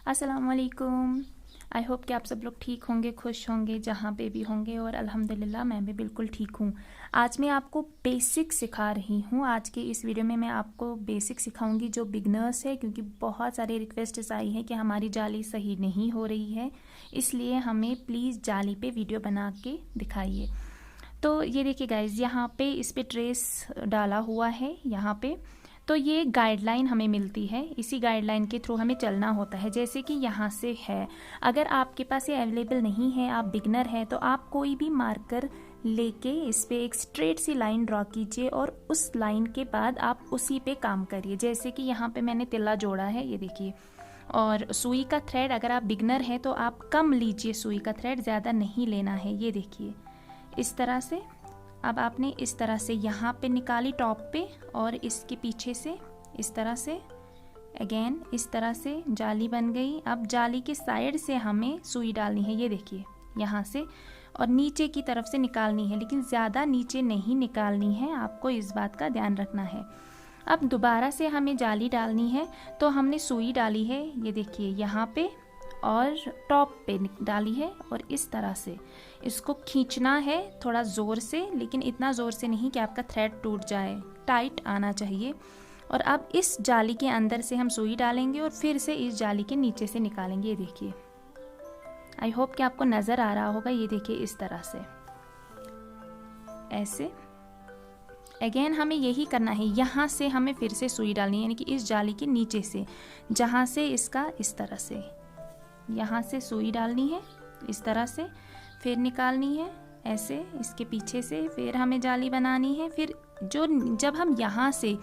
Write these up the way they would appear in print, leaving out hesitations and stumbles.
अस्सलामुअलैकुम। I hope कि आप सब लोग ठीक होंगे, खुश होंगे जहाँ पे भी होंगे, और अल्हम्दुलिल्लाह मैं भी बिल्कुल ठीक हूँ। आज मैं आपको बेसिक सिखा रही हूँ। आज के इस वीडियो में मैं आपको बेसिक सिखाऊंगी जो बिगनर्स है, क्योंकि बहुत सारे रिक्वेस्ट्स आई हैं कि हमारी जाली सही नहीं हो रही है, इसलिए हमें प्लीज़ जाली पे वीडियो बना के दिखाइए। तो ये देखिए गाइज, यहाँ पे इस पे ट्रेस डाला हुआ है यहाँ पे। तो ये गाइडलाइन हमें मिलती है, इसी गाइडलाइन के थ्रू हमें चलना होता है। जैसे कि यहाँ से है, अगर आपके पास ये अवेलेबल नहीं है, आप बिगनर हैं, तो आप कोई भी मार्कर लेके इस पे एक स्ट्रेट सी लाइन ड्रॉ कीजिए और उस लाइन के बाद आप उसी पे काम करिए। जैसे कि यहाँ पे मैंने तिल्ला जोड़ा है, ये देखिए। और सुई का थ्रेड, अगर आप बिगनर हैं तो आप कम लीजिए, सुई का थ्रेड ज़्यादा नहीं लेना है। ये देखिए इस तरह से। अब आपने इस तरह से यहाँ पे निकाली टॉप पे, और इसके पीछे से इस तरह से अगेन इस तरह से जाली बन गई। अब जाली के साइड से हमें सुई डालनी है, ये देखिए यहाँ से, और नीचे की तरफ से निकालनी है, लेकिन ज़्यादा नीचे नहीं निकालनी है, आपको इस बात का ध्यान रखना है। अब दोबारा से हमें जाली डालनी है, तो हमने सुई डाली है, ये देखिए यहाँ पे, और टॉप पे डाली है, और इस तरह से इसको खींचना है थोड़ा ज़ोर से, लेकिन इतना ज़ोर से नहीं कि आपका थ्रेड टूट जाए, टाइट आना चाहिए। और अब इस जाली के अंदर से हम सुई डालेंगे और फिर से इस जाली के नीचे से निकालेंगे। ये देखिए, आई होप कि आपको नज़र आ रहा होगा। ये देखिए इस तरह से ऐसे अगेन हमें यही करना है। यहाँ से हमें फिर से सुई डालनी है, यानी कि इस जाली के नीचे से, जहाँ से इसका इस तरह से यहाँ से सुई डालनी है, इस तरह से फिर निकालनी है ऐसे इसके पीछे से, फिर हमें जाली बनानी है। फिर जब हम यहाँ से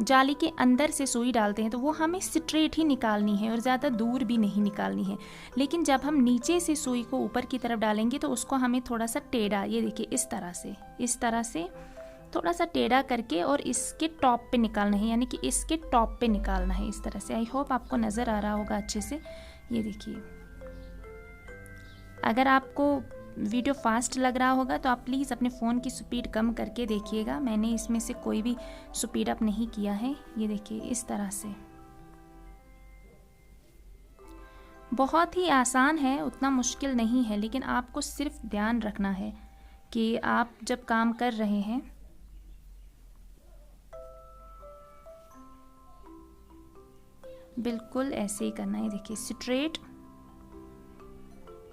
जाली के अंदर से सुई डालते हैं तो वो हमें स्ट्रेट ही निकालनी है और ज़्यादा दूर भी नहीं निकालनी है। लेकिन जब हम नीचे से सुई को ऊपर की तरफ डालेंगे तो उसको हमें थोड़ा सा टेढ़ा, ये देखिए इस तरह से थोड़ा सा टेढ़ा करके और इसके टॉप पे निकालना है, यानी कि इसके टॉप पे निकालना है इस तरह से। आई होप आपको नज़र आ रहा होगा अच्छे से। ये देखिए, अगर आपको वीडियो फास्ट लग रहा होगा तो आप प्लीज़ अपने फ़ोन की स्पीड कम करके देखिएगा। मैंने इसमें से कोई भी स्पीड अप नहीं किया है। ये देखिए इस तरह से, बहुत ही आसान है, उतना मुश्किल नहीं है, लेकिन आपको सिर्फ ध्यान रखना है कि आप जब काम कर रहे हैं बिल्कुल ऐसे ही करना है। देखिए स्ट्रेट,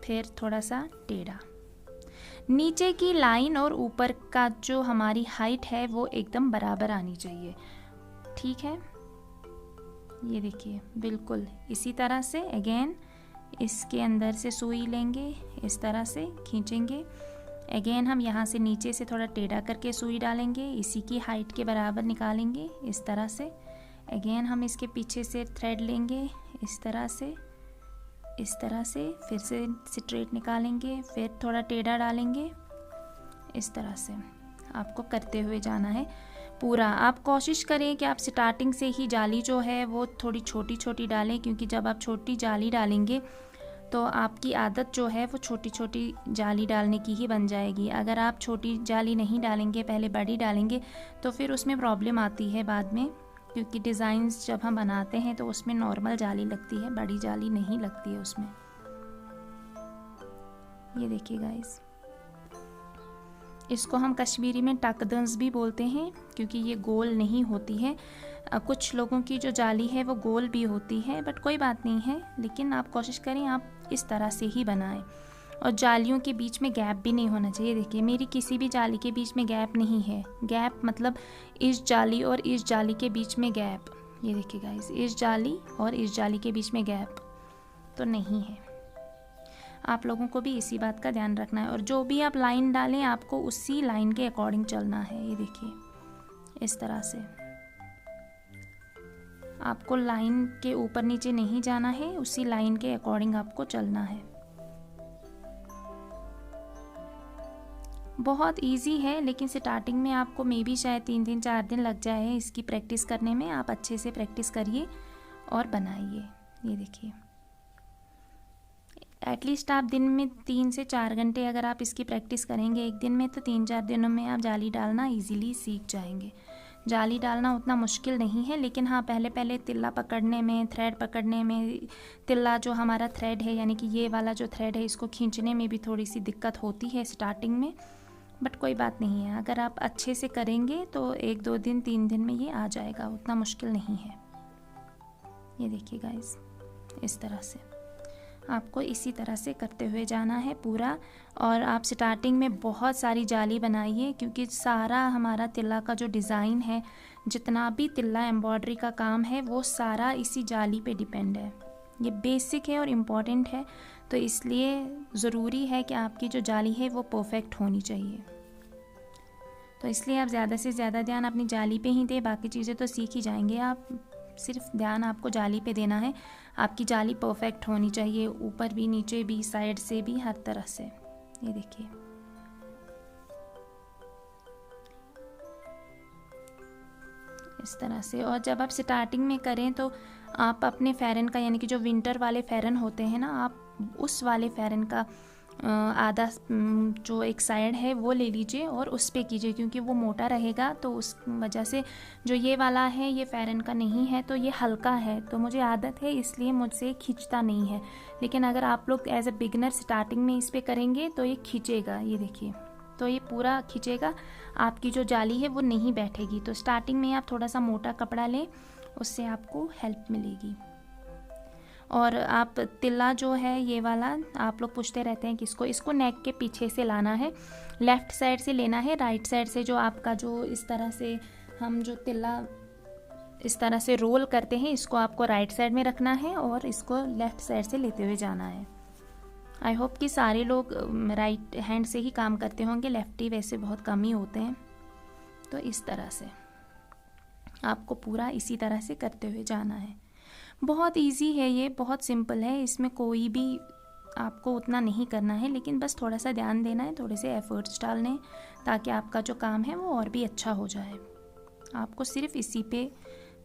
फिर थोड़ा सा टेढ़ा। नीचे की लाइन और ऊपर का जो हमारी हाइट है वो एकदम बराबर आनी चाहिए, ठीक है। ये देखिए बिल्कुल इसी तरह से अगेन इसके अंदर से सुई लेंगे, इस तरह से खींचेंगे। अगेन हम यहाँ से नीचे से थोड़ा टेढ़ा करके सुई डालेंगे, इसी की हाइट के बराबर निकालेंगे इस तरह से। अगेन हम इसके पीछे से थ्रेड लेंगे इस तरह से, फिर से स्ट्रेट निकालेंगे, फिर थोड़ा टेढ़ा डालेंगे इस तरह से। आपको करते हुए जाना है पूरा। आप कोशिश करें कि आप स्टार्टिंग से ही जाली जो है वो थोड़ी छोटी छोटी डालें, क्योंकि जब आप छोटी जाली डालेंगे तो आपकी आदत जो है वो छोटी छोटी जाली डालने की ही बन जाएगी। अगर आप छोटी जाली नहीं डालेंगे, पहले बड़ी डालेंगे, तो फिर उसमें प्रॉब्लम आती है बाद में, क्योंकि डिज़ाइंस जब हम बनाते हैं तो उसमें नॉर्मल जाली लगती है, बड़ी जाली नहीं लगती है उसमें। ये देखिए गाइस, इसको हम कश्मीरी में टकदंस भी बोलते हैं, क्योंकि ये गोल नहीं होती है। कुछ लोगों की जो जाली है वो गोल भी होती है, बट कोई बात नहीं है, लेकिन आप कोशिश करें आप इस तरह से ही बनाएं। और जालियों के बीच में गैप भी नहीं होना चाहिए। देखिए मेरी किसी भी जाली के बीच में गैप नहीं है। गैप मतलब इस जाली और इस जाली के बीच में गैप, ये देखिए गाइस, इस जाली और इस जाली के बीच में गैप तो नहीं है। आप लोगों को भी इसी बात का ध्यान रखना है, और जो भी आप लाइन डालें आपको उसी लाइन के अकॉर्डिंग चलना है। ये देखिए इस तरह से, आपको लाइन के ऊपर नीचे नहीं जाना है, उसी लाइन के अकॉर्डिंग आपको चलना है। बहुत इजी है, लेकिन स्टार्टिंग में आपको मे बी शायद 3-4 दिन लग जाए इसकी प्रैक्टिस करने में। आप अच्छे से प्रैक्टिस करिए और बनाइए। ये देखिए, एटलीस्ट आप दिन में 3 से 4 घंटे अगर आप इसकी प्रैक्टिस करेंगे एक दिन में, तो 3-4 दिनों में आप जाली डालना इजीली सीख जाएंगे। जाली डालना उतना मुश्किल नहीं है, लेकिन हाँ पहले पहले तिल्ला पकड़ने में, थ्रेड पकड़ने में, तिल्ला जो हमारा थ्रेड है यानी कि ये वाला जो थ्रेड है इसको खींचने में भी थोड़ी सी दिक्कत होती है स्टार्टिंग में, बट कोई बात नहीं है। अगर आप अच्छे से करेंगे तो 1-2 दिन 3 दिन में ये आ जाएगा, उतना मुश्किल नहीं है। ये देखिए गाइस, इस तरह से आपको इसी तरह से करते हुए जाना है पूरा। और आप स्टार्टिंग में बहुत सारी जाली बनाइए, क्योंकि सारा हमारा तिल्ला का जो डिज़ाइन है, जितना भी तिल्ला एम्ब्रॉयडरी का काम है वो सारा इसी जाली पे डिपेंड है। ये बेसिक है और इम्पॉर्टेंट है, तो इसलिए ज़रूरी है कि आपकी जो जाली है वो परफेक्ट होनी चाहिए। तो इसलिए आप ज़्यादा से ज़्यादा ध्यान अपनी जाली पे ही दें, बाकी चीज़ें तो सीख ही जाएंगे आप, सिर्फ ध्यान आपको जाली पे देना है। आपकी जाली परफेक्ट होनी चाहिए, ऊपर भी, नीचे भी, साइड से भी, हर तरह से। ये देखिए, इस तरह से। और जब आप स्टार्टिंग में करें तो आप अपने फेरन का, यानी कि जो विंटर वाले फेरन होते हैं ना, आप उस वाले फेरन का आधा जो एक साइड है वो ले लीजिए और उस पे कीजिए, क्योंकि वो मोटा रहेगा। तो उस वजह से जो ये वाला है ये फेरन का नहीं है, तो ये हल्का है, तो मुझे आदत है इसलिए मुझसे खींचता नहीं है। लेकिन अगर आप लोग एज ए बिगनर स्टार्टिंग में इस पे करेंगे तो ये खींचेगा। ये देखिए, तो ये पूरा खींचेगा, आपकी जो जाली है वो नहीं बैठेगी। तो स्टार्टिंग में आप थोड़ा सा मोटा कपड़ा लें, उससे आपको हेल्प मिलेगी। और आप तिल्ला जो है ये वाला, आप लोग पूछते रहते हैं किसको, इसको नेक के पीछे से लाना है, लेफ़्ट साइड से लेना है, राइट साइड से जो आपका जो इस तरह से हम जो तिल्ला इस तरह से रोल करते हैं, इसको आपको राइट साइड में रखना है और इसको लेफ़्ट साइड से लेते हुए जाना है। आई होप कि सारे लोग राइट हैंड से ही काम करते होंगे, लेफ्टी वैसे बहुत कम ही होते हैं। तो इस तरह से आपको पूरा इसी तरह से करते हुए जाना है। बहुत इजी है ये, बहुत सिंपल है, इसमें कोई भी आपको उतना नहीं करना है, लेकिन बस थोड़ा सा ध्यान देना है, थोड़े से एफर्ट्स डालने हैं, ताकि आपका जो काम है वो और भी अच्छा हो जाए। आपको सिर्फ इसी पे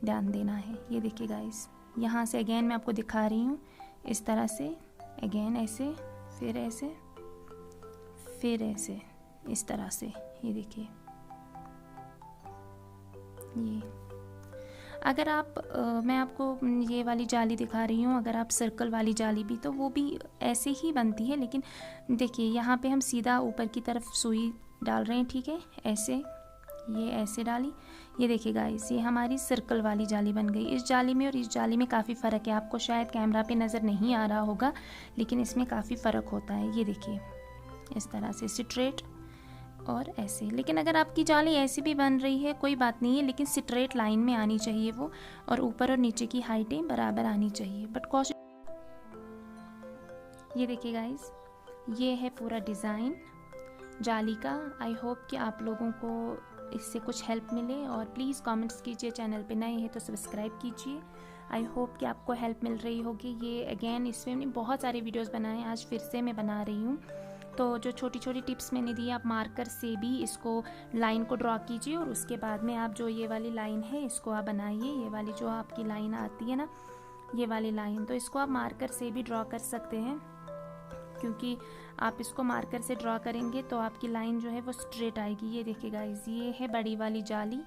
ध्यान देना है। ये देखिए गाइस, यहाँ से अगेन मैं आपको दिखा रही हूँ, इस तरह से अगेन ऐसे, फिर ऐसे, फिर ऐसे, इस तरह से। ये देखिए, ये अगर आप मैं आपको ये वाली जाली दिखा रही हूँ, अगर आप सर्कल वाली जाली भी, तो वो भी ऐसे ही बनती है, लेकिन देखिए यहाँ पे हम सीधा ऊपर की तरफ सुई डाल रहे हैं, ठीक है, ऐसे, ये ऐसे डाली। ये देखिए गाइस, ये हमारी सर्कल वाली जाली बन गई। इस जाली में और इस जाली में काफ़ी फ़र्क है, आपको शायद कैमरा पे नज़र नहीं आ रहा होगा, लेकिन इसमें काफ़ी फ़र्क होता है। ये देखिए, इस तरह से स्ट्रेट और ऐसे। लेकिन अगर आपकी जाली ऐसी भी बन रही है कोई बात नहीं है, लेकिन स्ट्रेट लाइन में आनी चाहिए वो, और ऊपर और नीचे की हाइटें बराबर आनी चाहिए। बट कोशिश, ये देखिए गाइस, ये है पूरा डिज़ाइन जाली का। आई होप कि आप लोगों को इससे कुछ हेल्प मिले, और प्लीज़ कमेंट्स कीजिए, चैनल पे नए हैं तो सब्सक्राइब कीजिए। आई होप कि आपको हेल्प मिल रही होगी। ये अगेन इसमें मैंने बहुत सारे वीडियोस बनाए, आज फिर से मैं बना रही हूँ। तो जो छोटी छोटी टिप्स मैंने दी, आप मार्कर से भी इसको लाइन को ड्रॉ कीजिए, और उसके बाद में आप जो ये वाली लाइन है इसको आप बनाइए। ये वाली जो आपकी लाइन आती है ना, ये वाली लाइन, तो इसको आप मार्कर से भी ड्रॉ कर सकते हैं, क्योंकि आप इसको मार्कर से ड्रॉ करेंगे तो आपकी लाइन जो है वो स्ट्रेट आएगी। ये देखिए गाइस, ये है बड़ी वाली जाली।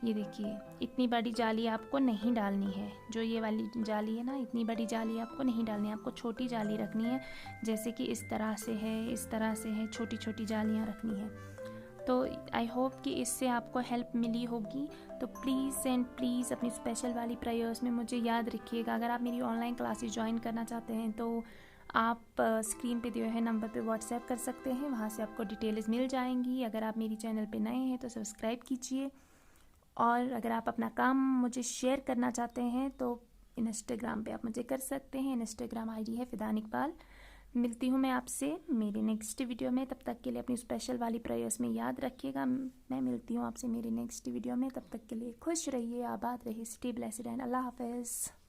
ये देखिए, इतनी बड़ी जाली आपको नहीं डालनी है, जो ये वाली जाली है ना, इतनी बड़ी जाली आपको नहीं डालनी है, आपको छोटी जाली रखनी है, जैसे कि इस तरह से है, इस तरह से है, छोटी छोटी जालियाँ रखनी है। तो आई होप कि इससे आपको हेल्प मिली होगी। तो प्लीज़ एंड प्लीज़ अपनी स्पेशल वाली प्रेयर्स में मुझे याद रखिएगा। अगर आप मेरी ऑनलाइन क्लासेस ज्वाइन करना चाहते हैं तो आप स्क्रीन पे दिए हुए नंबर पे व्हाट्सएप कर सकते हैं, वहाँ से आपको डिटेल्स मिल जाएंगी। अगर आप मेरी चैनल पे नए हैं तो सब्सक्राइब कीजिए, और अगर आप अपना काम मुझे शेयर करना चाहते हैं तो इंस्टाग्राम पे आप मुझे कर सकते हैं। इंस्टाग्राम आईडी है फिदान इकबाल। मिलती हूँ मैं आपसे मेरी नेक्स्ट वीडियो में, तब तक के लिए अपनी स्पेशल वाली प्रेयर्स में याद रखिएगा। मैं मिलती हूँ आपसे मेरी नेक्स्ट वीडियो में, तब तक के लिए खुश रहिए, आबाद रहिए, स्टे ब्लेस्ड एंड अल्लाह हाफिज़।